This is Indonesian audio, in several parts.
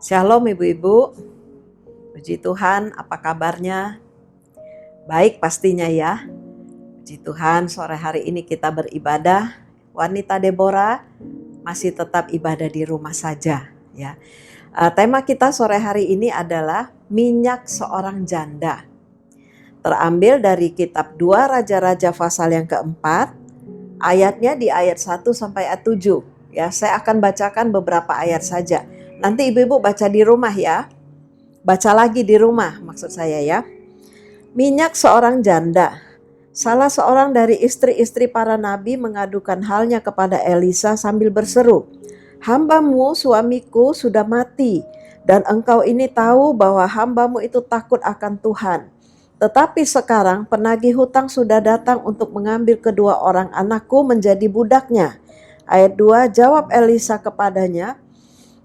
Shalom ibu-ibu, puji Tuhan, apa kabarnya? Baik pastinya ya. Puji Tuhan, sore hari ini kita beribadah. Wanita Deborah masih tetap ibadah di rumah saja ya. Tema kita sore hari ini adalah minyak seorang janda. Terambil dari kitab 2 Raja-Raja pasal yang keempat, ayatnya di ayat 1 sampai ayat 7. Ya, saya akan bacakan beberapa ayat saja. Nanti ibu-ibu baca di rumah ya. Baca lagi di rumah maksud saya ya. Minyak seorang janda. Salah seorang dari istri-istri para nabi mengadukan halnya kepada Elisa sambil berseru, "Hambamu suamiku sudah mati dan engkau ini tahu bahwa hambamu itu takut akan Tuhan. Tetapi sekarang penagih hutang sudah datang untuk mengambil kedua orang anakku menjadi budaknya." Ayat 2, jawab Elisa kepadanya,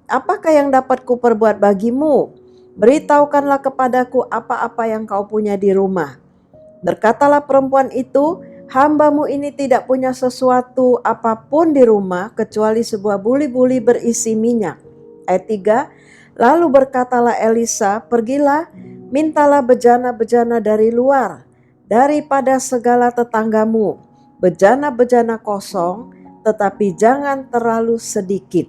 "Apakah yang dapat kuperbuat bagimu? Beritahukanlah kepadaku apa-apa yang kau punya di rumah." Berkatalah perempuan itu, "Hambamu ini tidak punya sesuatu apapun di rumah kecuali sebuah buli-buli berisi minyak." Ayat 3, lalu berkatalah Elisa, "Pergilah, mintalah bejana-bejana dari luar, daripada segala tetanggamu, bejana-bejana kosong, tetapi jangan terlalu sedikit."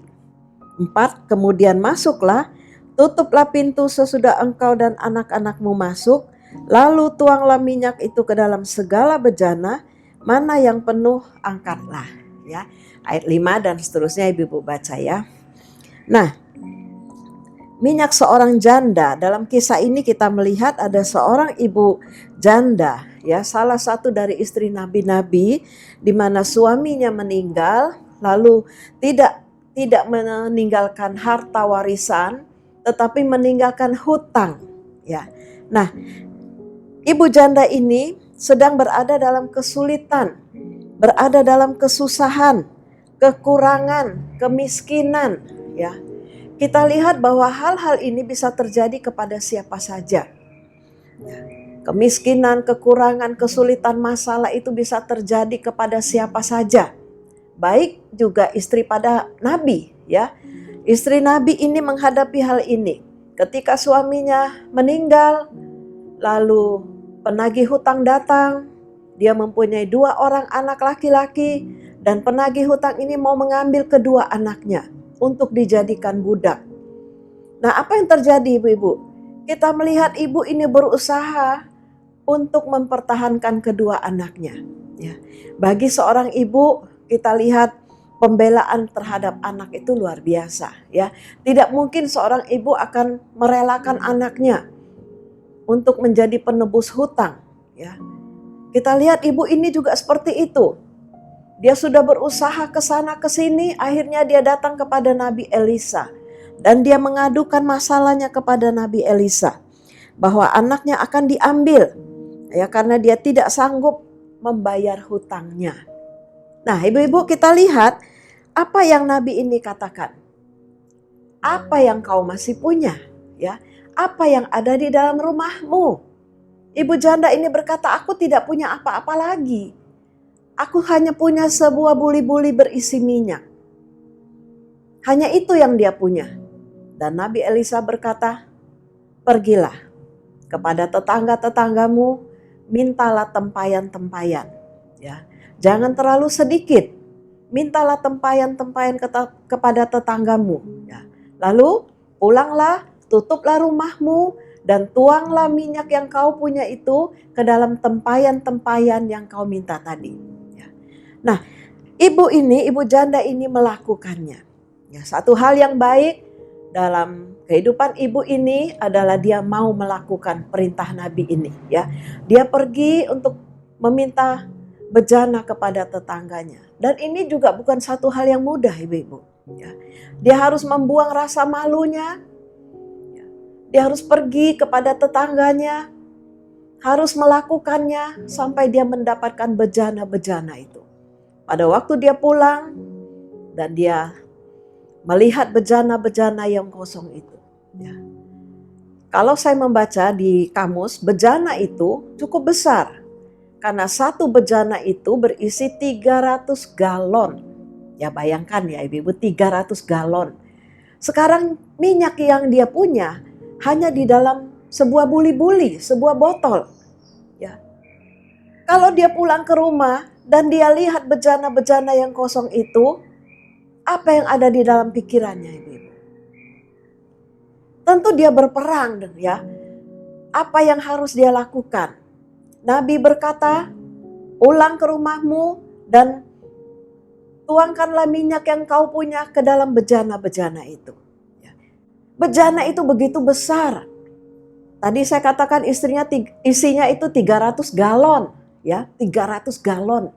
4, kemudian masuklah, tutuplah pintu sesudah engkau dan anak-anakmu masuk, lalu tuanglah minyak itu ke dalam segala bejana, mana yang penuh angkatlah. Ya, ayat 5 dan seterusnya ibu-ibu baca ya. Nah, minyak seorang janda, dalam kisah ini kita melihat ada seorang ibu janda, ya, salah satu dari istri nabi-nabi di mana suaminya meninggal, lalu tidak meninggalkan harta warisan, tetapi meninggalkan hutang. Ya, nah, ibu janda ini sedang berada dalam kesulitan, berada dalam kesusahan, kekurangan, kemiskinan. Ya, kita lihat bahwa hal-hal ini bisa terjadi kepada siapa saja. Ya, kemiskinan, kekurangan, kesulitan, masalah itu bisa terjadi kepada siapa saja. Baik juga istri pada nabi ya. Istri nabi ini menghadapi hal ini. Ketika suaminya meninggal, lalu penagih hutang datang. Dia mempunyai 2 orang anak laki-laki dan penagih hutang ini mau mengambil kedua anaknya untuk dijadikan budak. Nah, apa yang terjadi ibu-ibu? Kita melihat ibu ini berusaha untuk mempertahankan kedua anaknya. Ya. Bagi seorang ibu, kita lihat pembelaan terhadap anak itu luar biasa ya. Tidak mungkin seorang ibu akan merelakan anaknya untuk menjadi penebus hutang ya. Kita lihat ibu ini juga seperti itu. Dia sudah berusaha ke sana ke sini, akhirnya dia datang kepada Nabi Elisa dan dia mengadukan masalahnya kepada Nabi Elisa bahwa anaknya akan diambil ya karena dia tidak sanggup membayar hutangnya. Nah, ibu-ibu kita lihat apa yang Nabi ini katakan. Apa yang kau masih punya? Ya, apa yang ada di dalam rumahmu? Ibu janda ini berkata, "Aku tidak punya apa-apa lagi. Aku hanya punya sebuah buli-buli berisi minyak." Hanya itu yang dia punya. Dan Nabi Elisa berkata, "Pergilah kepada tetangga-tetanggamu, mintalah tempayan-tempayan. Ya, jangan terlalu sedikit. Mintalah tempayan-tempayan kepada tetanggamu. Ya. Lalu pulanglah, tutuplah rumahmu, dan tuanglah minyak yang kau punya itu ke dalam tempayan-tempayan yang kau minta tadi." Ya. Nah, ibu janda ini melakukannya. Ya, satu hal yang baik dalam kehidupan ibu ini adalah dia mau melakukan perintah Nabi ini. Ya, dia pergi untuk meminta bejana kepada tetangganya. Dan ini juga bukan satu hal yang mudah ibu-ibu. Ya. Dia harus membuang rasa malunya. Ya. Dia harus pergi kepada tetangganya. Harus melakukannya sampai dia mendapatkan bejana-bejana itu. Pada waktu dia pulang dan dia melihat bejana-bejana yang kosong itu. Ya. Kalau saya membaca di kamus, bejana itu cukup besar. Karena satu bejana itu berisi 300 galon. Ya bayangkan ya ibu-ibu, 300 galon. Sekarang minyak yang dia punya hanya di dalam sebuah buli-buli, sebuah botol. Ya. Kalau dia pulang ke rumah dan dia lihat bejana-bejana yang kosong itu, apa yang ada di dalam pikirannya, ibu-ibu? Tentu dia berperang, ya. Apa yang harus dia lakukan? Nabi berkata, pulang ke rumahmu dan tuangkanlah minyak yang kau punya ke dalam bejana-bejana itu. Bejana itu begitu besar. Tadi saya katakan isinya itu 300 galon. Ya, 300 galon.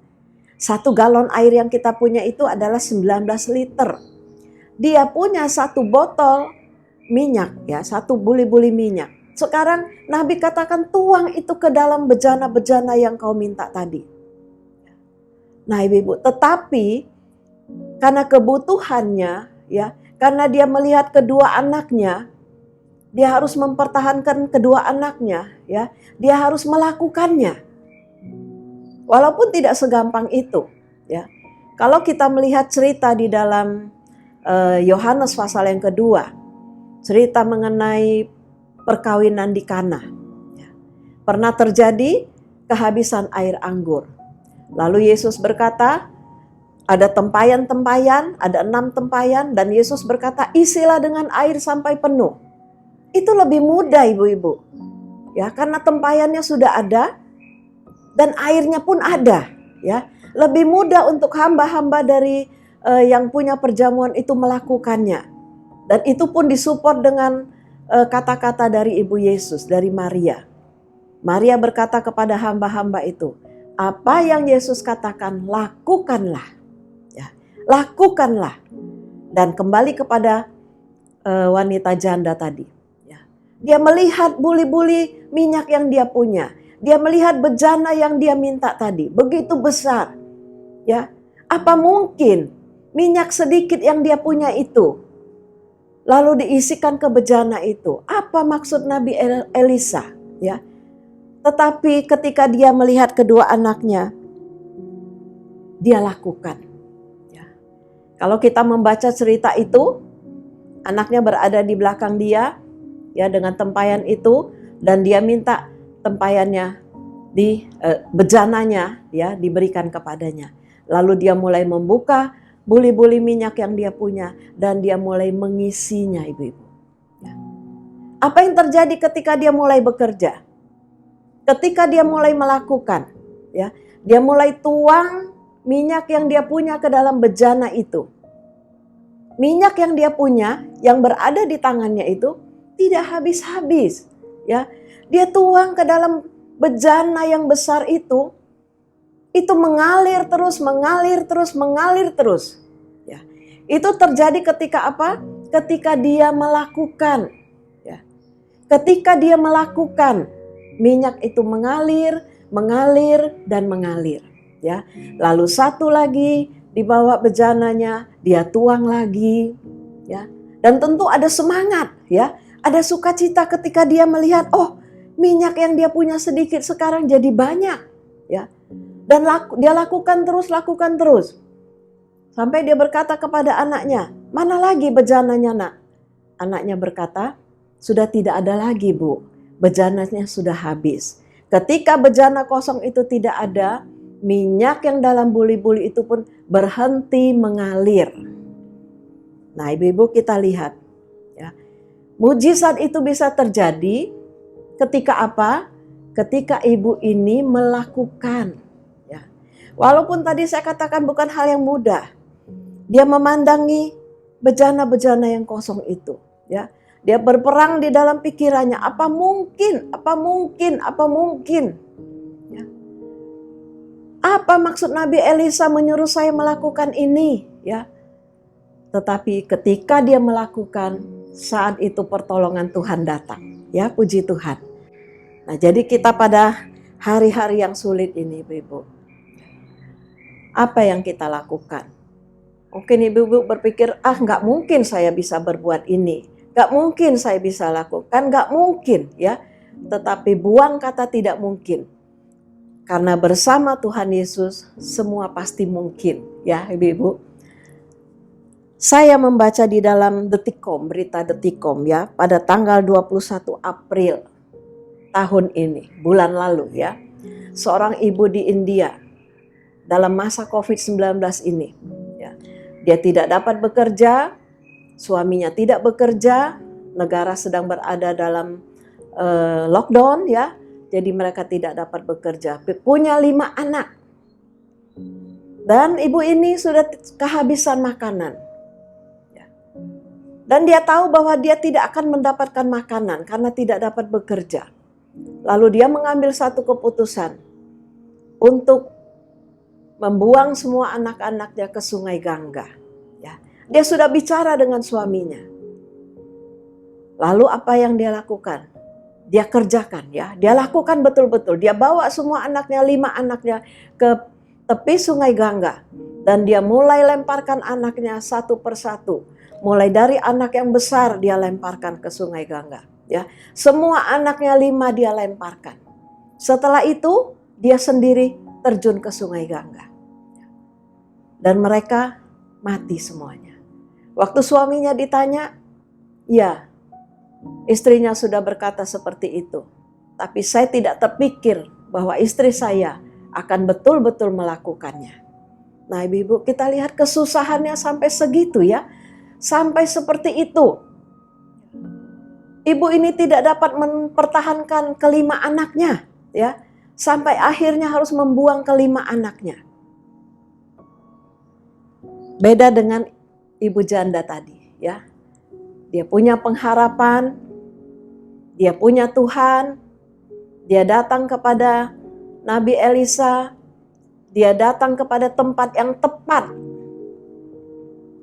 1 galon air yang kita punya itu adalah 19 liter. Dia punya 1 botol minyak, ya, 1 buli-buli minyak. Sekarang Nabi katakan tuang itu ke dalam bejana-bejana yang kau minta tadi. Nah, ibu-ibu, tetapi karena kebutuhannya, ya, karena dia melihat kedua anaknya, dia harus mempertahankan kedua anaknya, ya, dia harus melakukannya. Walaupun tidak segampang itu, ya. Kalau kita melihat cerita di dalam Yohanes pasal yang kedua, cerita mengenai perkawinan di Kana. Ya. Pernah terjadi kehabisan air anggur. Lalu Yesus berkata, ada tempayan-tempayan, ada 6 tempayan, dan Yesus berkata, isilah dengan air sampai penuh. Itu lebih mudah, ibu-ibu. Ya, karena tempayannya sudah ada dan airnya pun ada, ya. Lebih mudah untuk hamba-hamba dari yang punya perjamuan itu melakukannya. Dan itu pun disupport dengan kata-kata dari Ibu Yesus, dari Maria. Maria berkata kepada hamba-hamba itu, apa yang Yesus katakan, lakukanlah. Lakukanlah. Dan kembali kepada wanita janda tadi. Ya. Dia melihat buli-buli minyak yang dia punya. Dia melihat bejana yang dia minta tadi. Begitu besar. Ya. Apa mungkin minyak sedikit yang dia punya itu lalu diisikan ke bejana itu? Apa maksud Nabi Elisa? Ya. Tetapi ketika dia melihat kedua anaknya, dia lakukan. Kalau kita membaca cerita itu, anaknya berada di belakang dia, ya, dengan tempayan itu, dan dia minta tempayannya bejananya, ya, diberikan kepadanya. Lalu dia mulai membuka buli-buli minyak yang dia punya dan dia mulai mengisinya, ibu-ibu. Ya. Apa yang terjadi ketika dia mulai bekerja? Ketika dia mulai melakukan, ya, dia mulai tuang minyak yang dia punya ke dalam bejana itu. Minyak yang dia punya, yang berada di tangannya itu tidak habis-habis. Ya, dia tuang ke dalam bejana yang besar itu mengalir terus, mengalir terus, mengalir terus. Ya, itu terjadi ketika apa? Ketika dia melakukan. Ya, ketika dia melakukan, minyak itu mengalir, mengalir dan mengalir. Ya, lalu satu lagi dibawa bejananya, dia tuang lagi, ya. Dan tentu ada semangat, ya. Ada sukacita ketika dia melihat, oh, minyak yang dia punya sedikit sekarang jadi banyak, ya. Dan dia lakukan terus. Sampai dia berkata kepada anaknya, mana lagi bejananya, nak? Anaknya berkata, sudah tidak ada lagi, Bu. Bejananya sudah habis. Ketika bejana kosong itu tidak ada, minyak yang dalam buli-buli itu pun berhenti mengalir. Nah, ibu-ibu, kita lihat, ya. Mujizat itu bisa terjadi ketika apa? Ketika ibu ini melakukan. Ya. Walaupun tadi saya katakan bukan hal yang mudah. Dia memandangi bejana-bejana yang kosong itu. Ya. Dia berperang di dalam pikirannya. Apa mungkin? Apa maksud Nabi Elisa menyuruh saya melakukan ini? Ya, tetapi ketika dia melakukan, saat itu pertolongan Tuhan datang. Ya, puji Tuhan. Nah, jadi kita pada hari-hari yang sulit ini, ibu-ibu, apa yang kita lakukan? Mungkin ibu-ibu berpikir, nggak mungkin saya bisa berbuat ini, nggak mungkin saya bisa lakukan, nggak mungkin, ya. Tetapi buang kata tidak mungkin. Karena bersama Tuhan Yesus semua pasti mungkin, ya, ibu-ibu. Saya membaca di dalam Detikcom, berita Detikcom ya, pada tanggal 21 April tahun ini, bulan lalu ya. Seorang ibu di India dalam masa COVID-19 ini ya. Dia tidak dapat bekerja, suaminya tidak bekerja, negara sedang berada dalam lockdown ya. Jadi mereka tidak dapat bekerja. Punya 5 anak. Dan ibu ini sudah kehabisan makanan. Dan dia tahu bahwa dia tidak akan mendapatkan makanan karena tidak dapat bekerja. Lalu dia mengambil satu keputusan untuk membuang semua anak-anaknya ke Sungai Gangga. Ya. Dia sudah bicara dengan suaminya. Lalu apa yang dia lakukan? Dia kerjakan ya. Dia lakukan betul-betul. Dia bawa semua anaknya, 5 anaknya ke tepi Sungai Gangga. Dan dia mulai lemparkan anaknya satu persatu. Mulai dari anak yang besar dia lemparkan ke Sungai Gangga. Ya. Semua anaknya 5 dia lemparkan. Setelah itu dia sendiri terjun ke Sungai Gangga. Dan mereka mati semuanya. Waktu suaminya ditanya, ya, istrinya sudah berkata seperti itu. Tapi saya tidak terpikir bahwa istri saya akan betul-betul melakukannya. Nah ibu-ibu, kita lihat kesusahannya sampai segitu ya. Sampai seperti itu. Ibu ini tidak dapat mempertahankan kelima anaknya ya. Sampai akhirnya harus membuang kelima anaknya. Beda dengan ibu janda tadi ya. Dia punya pengharapan, dia punya Tuhan, dia datang kepada Nabi Elisa, dia datang kepada tempat yang tepat.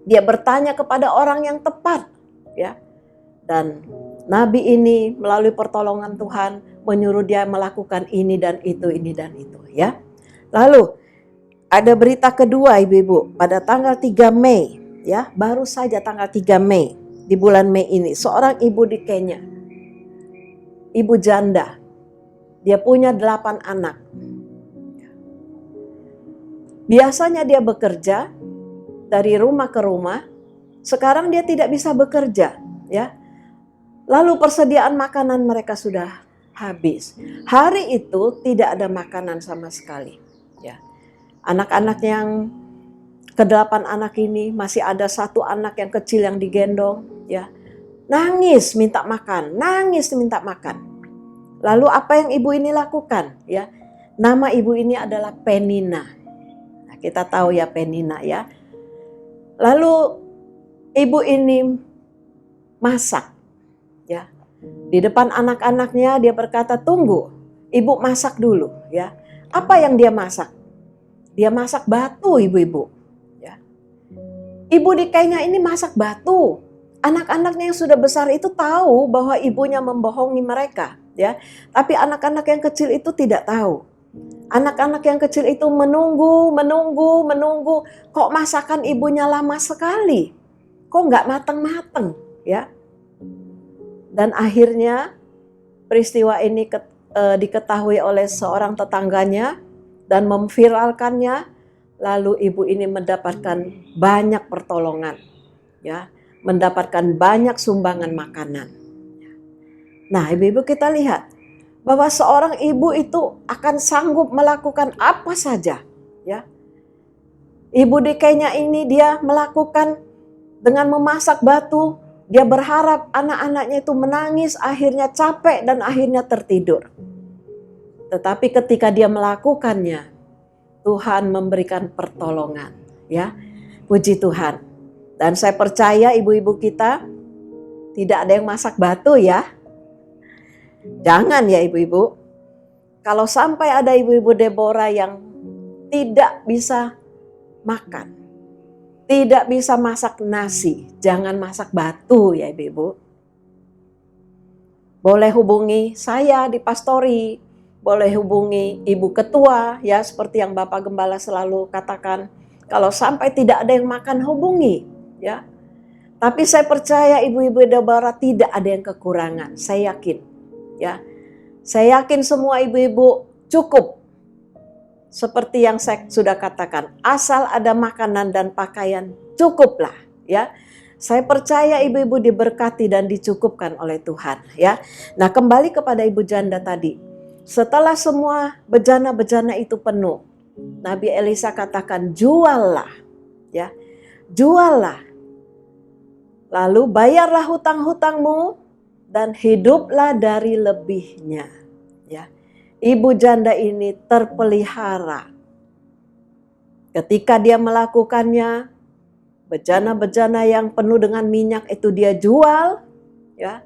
Dia bertanya kepada orang yang tepat, ya. Dan Nabi ini melalui pertolongan Tuhan menyuruh dia melakukan ini dan itu, ya. Lalu ada berita kedua ibu-ibu pada tanggal 3 Mei, ya, baru saja tanggal 3 Mei. Di bulan Mei ini, seorang ibu di Kenya, ibu janda, dia punya 8 anak. Biasanya dia bekerja dari rumah ke rumah, sekarang dia tidak bisa bekerja, ya. Lalu persediaan makanan mereka sudah habis. Hari itu tidak ada makanan sama sekali, ya. Anak-anak yang ke-8 anak ini, masih ada 1 anak yang kecil yang digendong, ya. Nangis minta makan, nangis minta makan. Lalu apa yang ibu ini lakukan, ya? Nama ibu ini adalah Penina. Nah, kita tahu ya Penina ya. Lalu ibu ini masak, ya. Di depan anak-anaknya dia berkata, "Tunggu, ibu masak dulu," ya. Apa yang dia masak? Dia masak batu, ibu-ibu. Ibu di Kenya ini masak batu. Anak-anaknya yang sudah besar itu tahu bahwa ibunya membohongi mereka, ya. Tapi anak-anak yang kecil itu tidak tahu. Anak-anak yang kecil itu menunggu. Kok masakan ibunya lama sekali? Kok nggak mateng-mateng, ya? Dan akhirnya peristiwa ini diketahui oleh seorang tetangganya dan memviralkannya. Lalu ibu ini mendapatkan banyak pertolongan, ya, mendapatkan banyak sumbangan makanan. Nah, ibu-ibu kita lihat bahwa seorang ibu itu akan sanggup melakukan apa saja, ya. Ibu di Kenya ini dia melakukan dengan memasak batu, dia berharap anak-anaknya itu menangis, akhirnya capek dan akhirnya tertidur. Tetapi ketika dia melakukannya, Tuhan memberikan pertolongan, ya. Puji Tuhan. Dan saya percaya ibu-ibu kita tidak ada yang masak batu ya. Jangan ya ibu-ibu. Kalau sampai ada ibu-ibu Deborah yang tidak bisa makan, tidak bisa masak nasi, jangan masak batu ya ibu-ibu. Boleh hubungi saya di Pastori. Boleh hubungi ibu ketua ya, seperti yang Bapak Gembala selalu katakan. Kalau sampai tidak ada yang makan, hubungi ya. Tapi saya percaya ibu-ibu Deborah tidak ada yang kekurangan. Saya yakin ya. Saya yakin semua ibu-ibu cukup. Seperti yang saya sudah katakan, asal ada makanan dan pakaian cukuplah ya. Saya percaya ibu-ibu diberkati dan dicukupkan oleh Tuhan, ya. Nah, kembali kepada ibu janda tadi. Setelah semua bejana-bejana itu penuh, Nabi Elisa katakan, juallah, ya. Juallah. Lalu bayarlah hutang-hutangmu dan hiduplah dari lebihnya, ya. Ibu janda ini terpelihara. Ketika dia melakukannya, bejana-bejana yang penuh dengan minyak itu dia jual, ya.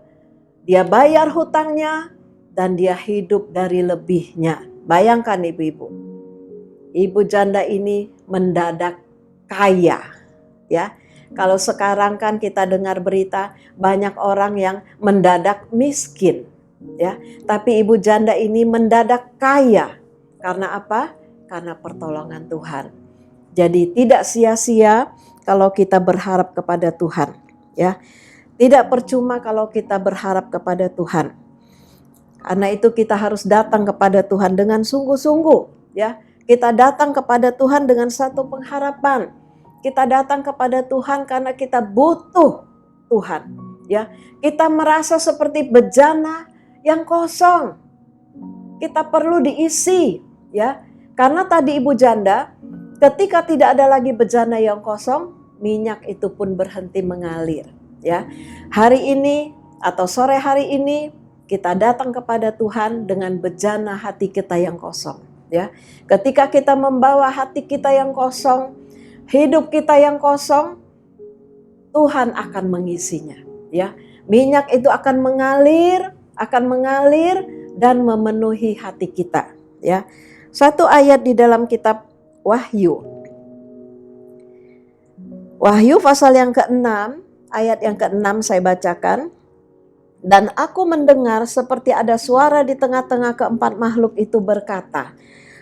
Dia bayar hutangnya dan dia hidup dari lebihnya. Bayangkan ibu-ibu. Ibu janda ini mendadak kaya, ya. Kalau sekarang kan kita dengar berita banyak orang yang mendadak miskin, ya. Tapi ibu janda ini mendadak kaya. Karena apa? Karena pertolongan Tuhan. Jadi tidak sia-sia kalau kita berharap kepada Tuhan, ya. Tidak percuma kalau kita berharap kepada Tuhan. Karena itu kita harus datang kepada Tuhan dengan sungguh-sungguh, ya. Kita datang kepada Tuhan dengan satu pengharapan. Kita datang kepada Tuhan karena kita butuh Tuhan, ya. Kita merasa seperti bejana yang kosong. Kita perlu diisi, ya. Karena tadi ibu janda, ketika tidak ada lagi bejana yang kosong, minyak itu pun berhenti mengalir, ya. Hari ini atau sore hari ini kita datang kepada Tuhan dengan bejana hati kita yang kosong, ya. Ketika kita membawa hati kita yang kosong, hidup kita yang kosong, Tuhan akan mengisinya, ya. Minyak itu akan mengalir dan memenuhi hati kita, ya. Satu ayat di dalam kitab Wahyu. Wahyu pasal yang ke-6, ayat yang ke-6 saya bacakan. Dan aku mendengar seperti ada suara di tengah-tengah keempat makhluk itu berkata,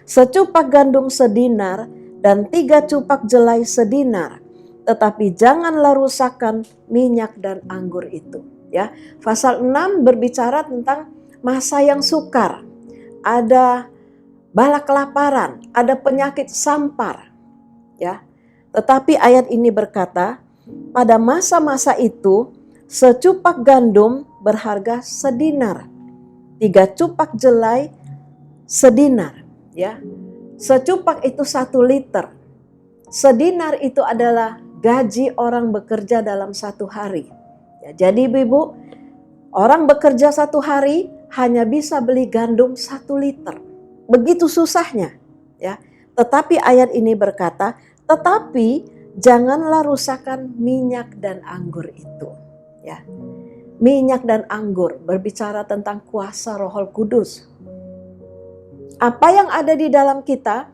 secupak gandum sedinar dan 3 cupak jelai sedinar, tetapi janganlah rusakkan minyak dan anggur itu. Ya, pasal 6 berbicara tentang masa yang sukar, ada bala kelaparan, ada penyakit sampar, ya. Tetapi ayat ini berkata, pada masa-masa itu secupak gandum berharga sedinar, 3 cupak jelai sedinar, ya. Secupak itu 1 liter. Sedinar itu adalah gaji orang bekerja dalam 1 hari. Ya, jadi ibu, orang bekerja 1 hari hanya bisa beli gandum 1 liter. Begitu susahnya, ya. Tetapi ayat ini berkata, tetapi janganlah rusakkan minyak dan anggur itu, ya. Minyak dan anggur berbicara tentang kuasa Roh Kudus. Apa yang ada di dalam kita,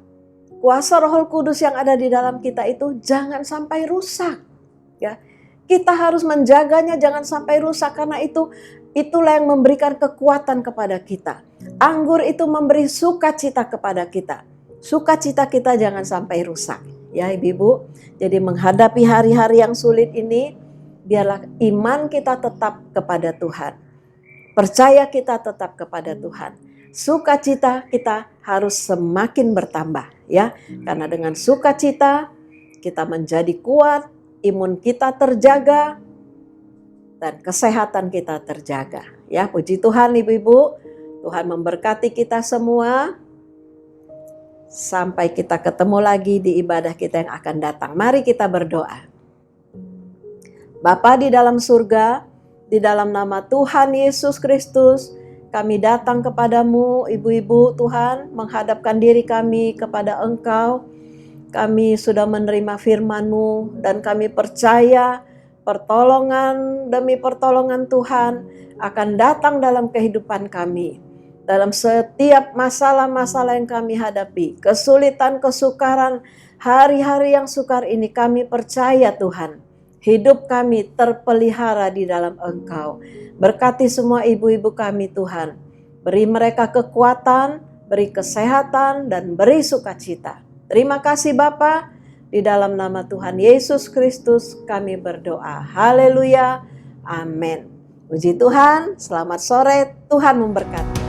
kuasa Roh Kudus yang ada di dalam kita itu jangan sampai rusak, ya. Kita harus menjaganya jangan sampai rusak, karena itulah yang memberikan kekuatan kepada kita. Anggur itu memberi sukacita kepada kita. Sukacita kita jangan sampai rusak, ya ibu-ibu. Jadi menghadapi hari-hari yang sulit ini, biarlah iman kita tetap kepada Tuhan. Percaya kita tetap kepada Tuhan. Sukacita kita harus semakin bertambah, ya. Karena dengan sukacita kita menjadi kuat, imun kita terjaga, dan kesehatan kita terjaga. Ya, puji Tuhan ibu-ibu. Tuhan memberkati kita semua. Sampai kita ketemu lagi di ibadah kita yang akan datang. Mari kita berdoa. Bapa di dalam surga, di dalam nama Tuhan Yesus Kristus, kami datang kepadamu, ibu-ibu Tuhan, menghadapkan diri kami kepada Engkau. Kami sudah menerima firman-Mu dan kami percaya pertolongan demi pertolongan Tuhan akan datang dalam kehidupan kami. Dalam setiap masalah-masalah yang kami hadapi, kesulitan, kesukaran, hari-hari yang sukar ini kami percaya Tuhan. Hidup kami terpelihara di dalam Engkau. Berkati semua ibu-ibu kami Tuhan. Beri mereka kekuatan, beri kesehatan, dan beri sukacita. Terima kasih Bapa. Di dalam nama Tuhan Yesus Kristus kami berdoa. Haleluya. Amin. Puji Tuhan. Selamat sore. Tuhan memberkati.